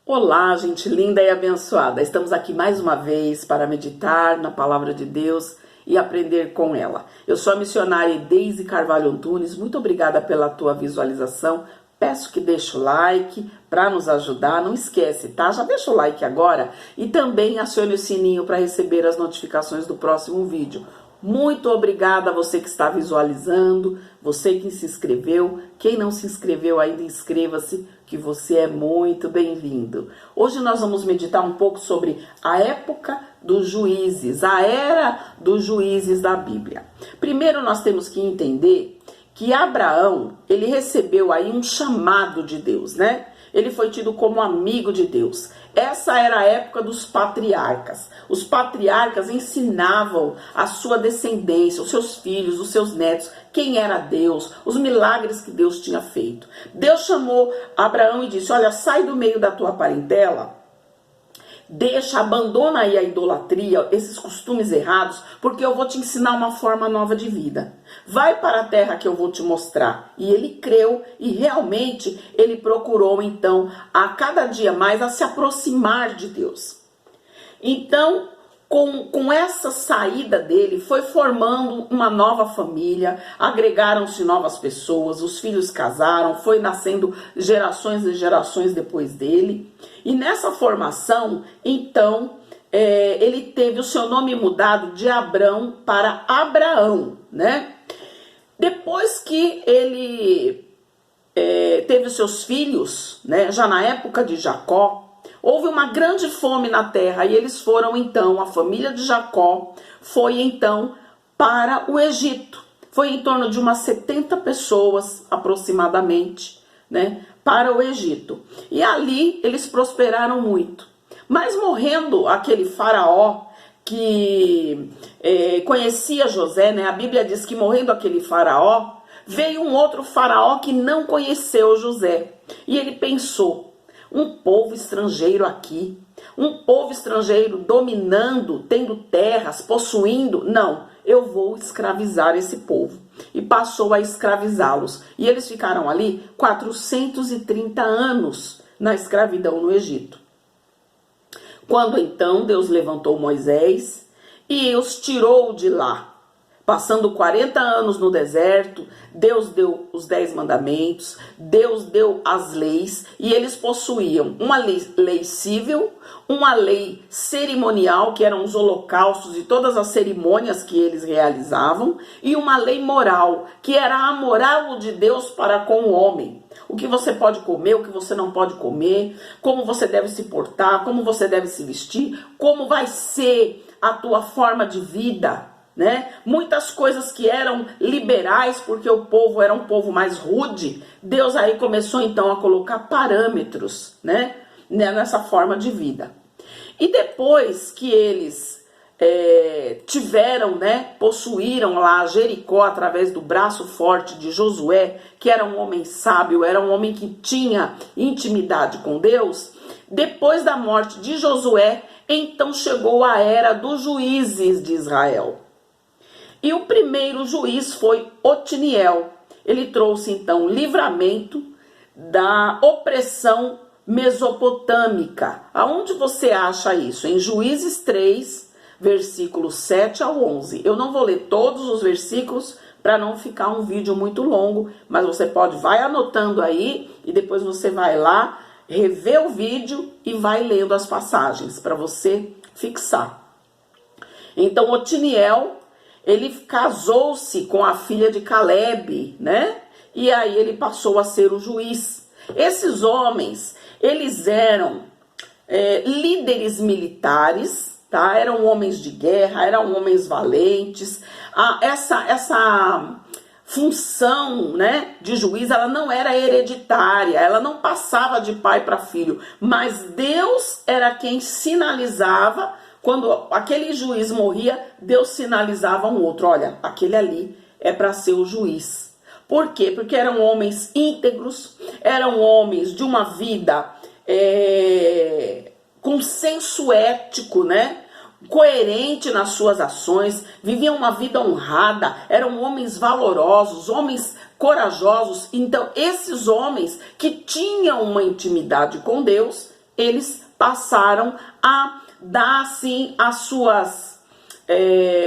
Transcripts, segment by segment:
Olá, gente linda e abençoada. Estamos aqui mais uma vez para meditar na palavra de Deus e aprender com ela. Eu sou a missionária Deise Carvalho Antunes. Muito obrigada pela tua visualização. Peço que deixe o like para nos ajudar. Não esquece, tá? Já deixa o like agora e também acione o sininho para receber as notificações do próximo vídeo. Muito obrigada a você que está visualizando, você que se inscreveu. Quem não se inscreveu ainda, inscreva-se, que você é muito bem-vindo. Hoje nós vamos meditar um pouco sobre a época dos juízes, a era dos juízes da Bíblia. Primeiro nós temos que entender que Abraão, ele recebeu aí um chamado de Deus, né? Ele foi tido como amigo de Deus. Essa era a época dos patriarcas. Os patriarcas ensinavam a sua descendência, os seus filhos, os seus netos, quem era Deus, os milagres que Deus tinha feito. Deus chamou Abraão e disse: olha, sai do meio da tua parentela, abandona aí a idolatria, esses costumes errados, porque eu vou te ensinar uma forma nova de vida. Vai para a terra que eu vou te mostrar. E ele creu e realmente ele procurou então a cada dia mais a se aproximar de Deus. Então, com essa saída dele, foi formando uma nova família, agregaram-se novas pessoas, os filhos casaram, foi nascendo gerações e gerações depois dele. E nessa formação, então, ele teve o seu nome mudado de Abrão para Abraão, né? Depois que ele teve os seus filhos, né, já na época de Jacó, houve uma grande fome na terra e eles foram então, a família de Jacó foi então para o Egito. Foi em torno de umas 70 pessoas aproximadamente, né, para o Egito. E ali eles prosperaram muito. Mas morrendo aquele faraó que conhecia José, né, a Bíblia diz que morrendo aquele faraó, veio um outro faraó que não conheceu José. E ele pensou: um povo estrangeiro aqui, um povo estrangeiro dominando, tendo terras, possuindo, não, eu vou escravizar esse povo. E passou a escravizá-los. E eles ficaram ali 430 anos na escravidão no Egito. Quando então Deus levantou Moisés e os tirou de lá. Passando 40 anos no deserto, Deus deu os 10 mandamentos, Deus deu as leis, e eles possuíam uma lei civil, uma lei cerimonial, que eram os holocaustos e todas as cerimônias que eles realizavam, e uma lei moral, que era a moral de Deus para com o homem. O que você pode comer, o que você não pode comer, como você deve se portar, como você deve se vestir, como vai ser a tua forma de vida, né? Muitas coisas que eram liberais, porque o povo era um povo mais rude, Deus aí começou então a colocar parâmetros, né, nessa forma de vida. E depois que eles tiveram, né, possuíram lá Jericó através do braço forte de Josué, que era um homem sábio, era um homem que tinha intimidade com Deus, depois da morte de Josué, então chegou a era dos juízes de Israel. E o primeiro juiz foi Otiniel. Ele trouxe então livramento da opressão mesopotâmica. Aonde você acha isso? Em Juízes 3, versículos 7 ao 11. Eu não vou ler todos os versículos para não ficar um vídeo muito longo, mas você vai anotando aí e depois você vai lá, rever o vídeo e vai lendo as passagens para você fixar. Então Otiniel, ele casou-se com a filha de Caleb, né? E aí ele passou a ser o juiz. Esses homens, eles eram líderes militares, tá? Eram homens de guerra, eram homens valentes. Essa função, né, de juiz, ela não era hereditária, ela não passava de pai para filho, mas Deus era quem sinalizava. Quando aquele juiz morria, Deus sinalizava um outro: olha, aquele ali é para ser o juiz. Por quê? Porque eram homens íntegros, eram homens de uma vida com senso ético, né? Coerente nas suas ações, viviam uma vida honrada, eram homens valorosos, homens corajosos. Então, esses homens que tinham uma intimidade com Deus, eles passaram a dar, assim, as suas,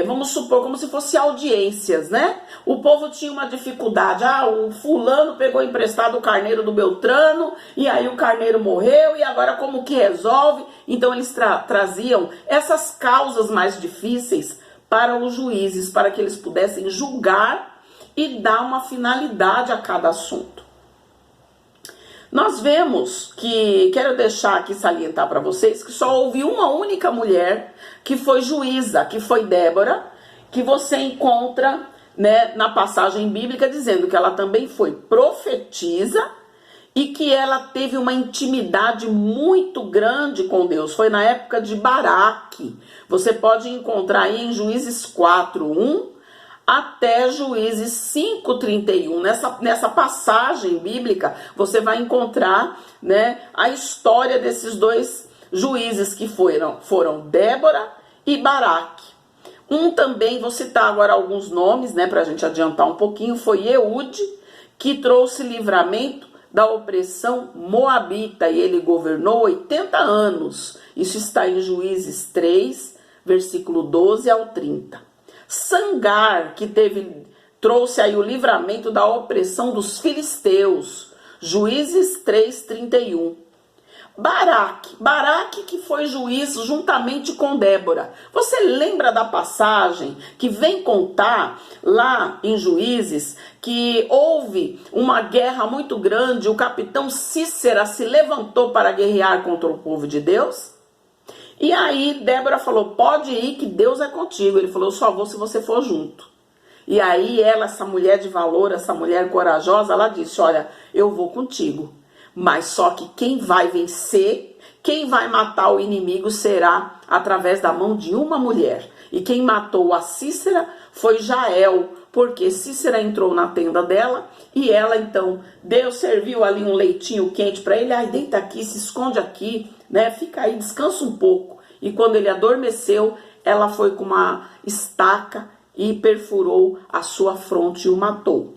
vamos supor, como se fosse audiências, né? O povo tinha uma dificuldade, o fulano pegou emprestado o carneiro do Beltrano, e aí o carneiro morreu, e agora como que resolve? Então eles traziam essas causas mais difíceis para os juízes, para que eles pudessem julgar e dar uma finalidade a cada assunto. Nós vemos que, quero deixar aqui salientar para vocês, que só houve uma única mulher que foi juíza, que foi Débora, que você encontra, né, na passagem bíblica dizendo que ela também foi profetisa e que ela teve uma intimidade muito grande com Deus. Foi na época de Baraque. Você pode encontrar aí em Juízes 4:1 até Juízes 5:31. Nessa passagem bíblica, você vai encontrar, né, a história desses dois juízes que foram Débora e Baraque. Também, vou citar agora alguns nomes, né, para a gente adiantar um pouquinho, foi Eude, que trouxe livramento da opressão moabita, e ele governou 80 anos. Isso está em Juízes 3, versículo 12 ao 30. Sangar, que trouxe aí o livramento da opressão dos filisteus, Juízes 3:31. Baraque que foi juiz juntamente com Débora. Você lembra da passagem que vem contar lá em Juízes que houve uma guerra muito grande, o capitão Cícera se levantou para guerrear contra o povo de Deus? E aí Débora falou, pode ir que Deus é contigo. Ele falou, eu só vou se você for junto. E aí ela, essa mulher de valor, essa mulher corajosa, ela disse, olha, eu vou contigo. Mas só que quem vai vencer, quem vai matar o inimigo será através da mão de uma mulher. E quem matou a Cícera foi Jael, porque Cícera entrou na tenda dela e ela então, Deus serviu ali um leitinho quente para ele, deita aqui, se esconde aqui, né? Fica aí, descansa um pouco. E quando ele adormeceu, ela foi com uma estaca e perfurou a sua fronte e o matou.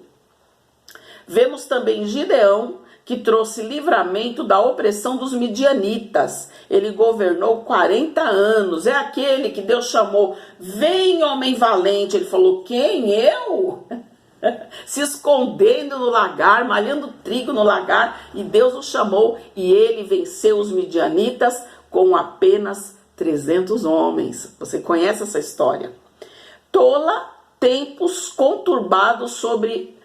Vemos também Gideão, que trouxe livramento da opressão dos midianitas. Ele governou 40 anos. É aquele que Deus chamou, vem homem valente. Ele falou, quem? Eu? Se escondendo no lagar, malhando trigo no lagar. E Deus o chamou e ele venceu os midianitas com apenas 300 homens. Você conhece essa história? Tola, tempos conturbados sobre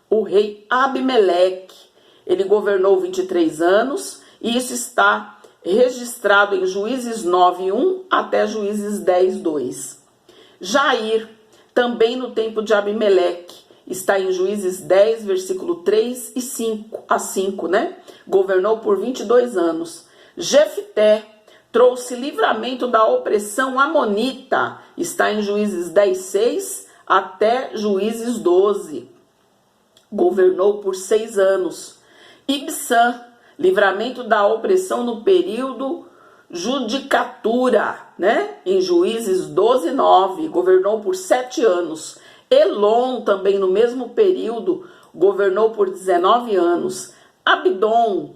o rei Abimeleque. Ele governou 23 anos e isso está registrado em Juízes 9:1 até Juízes 10:2. Jair, também no tempo de Abimeleque, está em Juízes 10, versículo 3 e 5, né? Governou por 22 anos. Jefté trouxe livramento da opressão amonita, está em Juízes 10:6 até Juízes 12. Governou por 6 anos. Ibsã, livramento da opressão no período judicatura, né? Em Juízes 12:9, governou por 7 anos. Elon, também no mesmo período, governou por 19 anos. Abdom,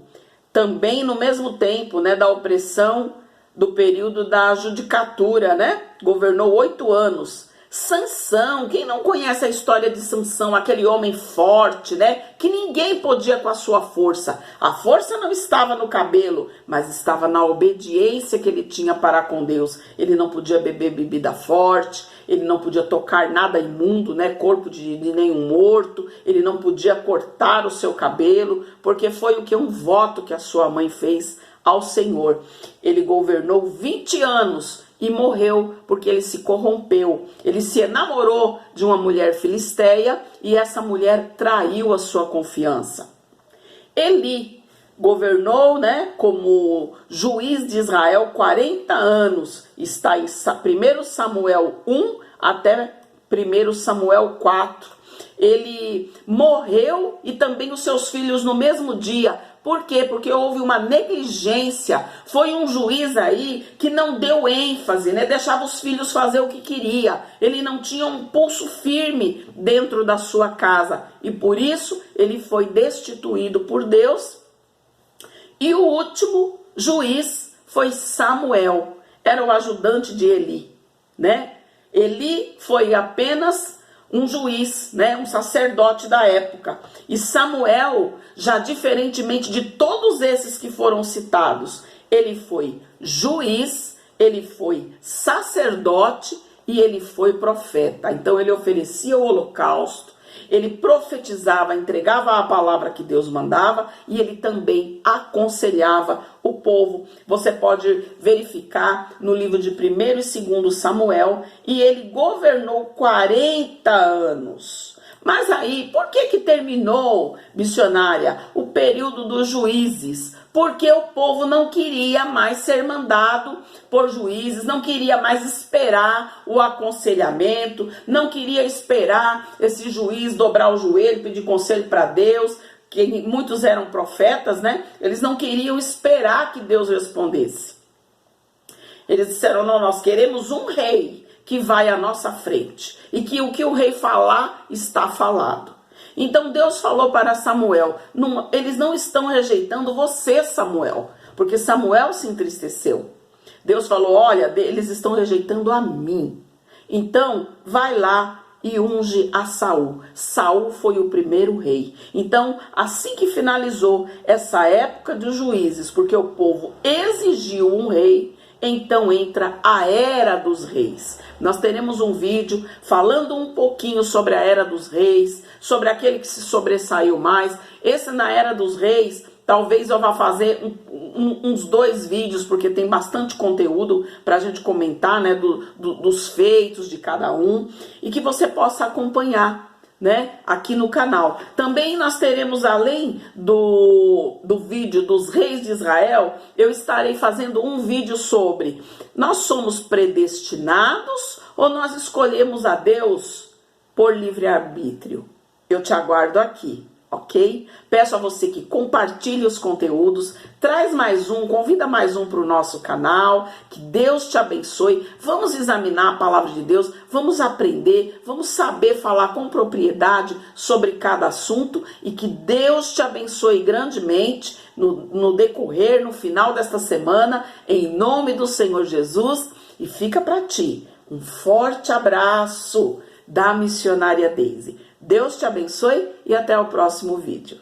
também no mesmo tempo, né, da opressão do período da judicatura, né? Governou 8 anos. Sansão, quem não conhece a história de Sansão, aquele homem forte, né? Que ninguém podia com a sua força. A força não estava no cabelo, mas estava na obediência que ele tinha para com Deus. Ele não podia beber bebida forte, ele não podia tocar nada imundo, né? Corpo de nenhum morto, ele não podia cortar o seu cabelo, porque foi um voto que a sua mãe fez ao Senhor. Ele governou 20 anos e morreu porque ele se corrompeu. Ele se enamorou de uma mulher filisteia e essa mulher traiu a sua confiança. Eli governou, né, como juiz de Israel 40 anos. Está em 1 Samuel 1 até 1 Samuel 4. Ele morreu e também os seus filhos no mesmo dia. Por quê? Porque houve uma negligência. Foi um juiz aí que não deu ênfase, né? Deixava os filhos fazer o que queria. Ele não tinha um pulso firme dentro da sua casa. E por isso ele foi destituído por Deus. E o último juiz foi Samuel, era o ajudante de Eli, né? Eli foi apenas um juiz, né? Um sacerdote da época. E Samuel, já diferentemente de todos esses que foram citados, ele foi juiz, ele foi sacerdote e ele foi profeta. Então ele oferecia o holocausto, ele profetizava, entregava a palavra que Deus mandava e ele também aconselhava o povo. Você pode verificar no livro de 1º e 2º Samuel, e ele governou 40 anos. Mas aí, por que terminou, missionária, o período dos juízes? Porque o povo não queria mais ser mandado por juízes, não queria mais esperar o aconselhamento, não queria esperar esse juiz dobrar o joelho, pedir conselho para Deus, que muitos eram profetas, né? Eles não queriam esperar que Deus respondesse. Eles disseram, não, nós queremos um rei que vai à nossa frente, e que o que o rei falar, está falado. Então Deus falou para Samuel, eles não estão rejeitando você, Samuel, porque Samuel se entristeceu. Deus falou, olha, eles estão rejeitando a mim. Então, vai lá e unge a Saul. Saul foi o primeiro rei. Então, assim que finalizou essa época dos juízes, porque o povo exigiu um rei, então entra a Era dos Reis. Nós teremos um vídeo falando um pouquinho sobre a Era dos Reis, sobre aquele que se sobressaiu mais. Esse na Era dos Reis, talvez eu vá fazer uns 2 vídeos, porque tem bastante conteúdo para a gente comentar, né, dos feitos de cada um, e que você possa acompanhar, né, aqui no canal. Também nós teremos, além do vídeo dos reis de Israel, eu estarei fazendo um vídeo sobre: nós somos predestinados ou nós escolhemos a Deus por livre-arbítrio? Eu te aguardo aqui, ok? Peço a você que compartilhe os conteúdos, traz mais um, convida mais um para o nosso canal, que Deus te abençoe. Vamos examinar a palavra de Deus, vamos aprender, vamos saber falar com propriedade sobre cada assunto, e que Deus te abençoe grandemente no decorrer, no final desta semana, em nome do Senhor Jesus. E fica para ti um forte abraço da missionária Deise. Deus te abençoe e até o próximo vídeo.